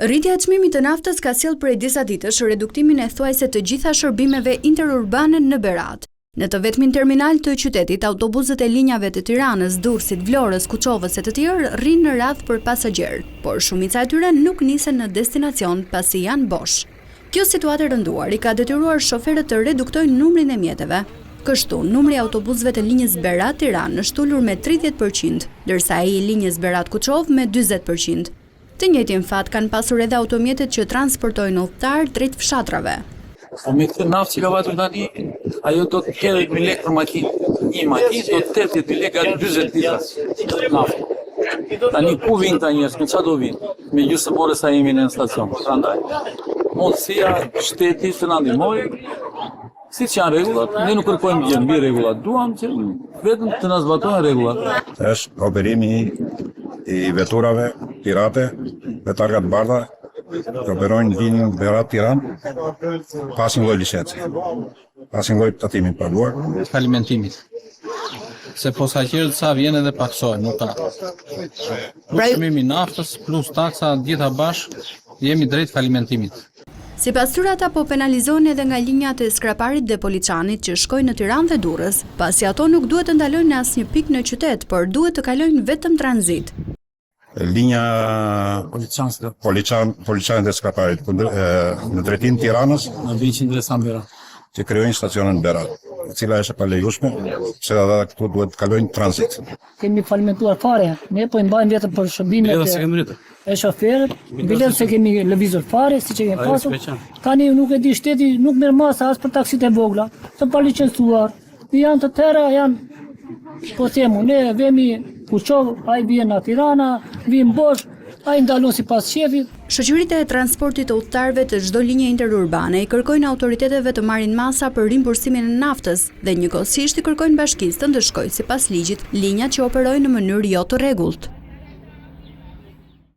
Rritja e çmimit të naftës ka sjellë prej disa ditësh reduktimin e thuajse të gjitha shërbimeve interurbane në Berat. Në të vetmin terminal të qytetit, autobusët e linjave të Tiranës, Durrësit, Vlorës, Kuçovës e të tjerë rrinë në radhë për pasagjerë, por shumica e tyre nuk nisen në destinacion pasi janë bosh. Kjo situatë e rënduar i ka detyruar shoferët të reduktojnë numrin e mjeteve. Kështu, numri i autobusëve të linjës Berat-Tiranë është ulur me 30%, ndërsa ai i linjës Berat-Kuçovë me 40%. Të njëjtin fat kanë pasur edhe automjetet që transportojnë udhëtar drejt fshatrave. Me këtë naftë që ka vajtur tani, ajo do të ketë 1.000 lekë për makinë. Një makinë do të 80 lekë atë 40 litra naftë. Tani ku vinë ta njerëz, me çfarë do vinë? Me gjysmë ore sa jemi në stacion. Prandaj, mundësia shteti të na ndihmojë. Siç janë rregullat, ne nuk kërkojmë gjë mbi rregullat, duam që vetëm të na zbatojnë rregullat. Është operimi i veturave pirate me targa të bardha që operojnë linjën Berat-Tiranë pas një lloj licence, pas një lloj tatimi të paguar. Falimentimit. Se posaçerët sa vjen edhe paksohen, nuk ka. Çmimi i naftës plus taksa gjitha bashkë jemi drejt falimentimit. Sipas tyre ata po penalizohen edhe nga linjat e Skraparit dhe Poliçanit që shkojnë në Tiranë dhe Durrës, pasi ato nuk duhet të ndalojnë në asnjë pikë në qytet, por duhet të kalojnë vetëm tranzit. Linja Poliçanit dhe Skraparit në drejtim Tiranës Në viqin dhe Sambera. që krijojnë stacionin Berat, e cila është e palejueshme, se ata këtu duhet të kalojnë tranzit. Kemi falimentuar fare, ne po i mbajmë vetëm për shërbimet e shoferët, bilet se kemi lëvizur fare, siç e kemi pasur. Tani nuk e di, shteti nuk merr masa as për taksit e vogla, të pa licencuar. Janë të tëra, janë, po themu, ne vemi Kuçovë, ai vjen në Tirana, vim bosh, ai ndalon sipas shefit. Shoqëritë e transportit të udhëtarëve të çdo linje interurbane i kërkojnë autoriteteve të marrin masa për rimbursimin e naftës dhe njëkohësisht i kërkojnë bashkisë të ndëshkojë sipas ligjit linjat që operojnë në mënyrë jo të rregullt.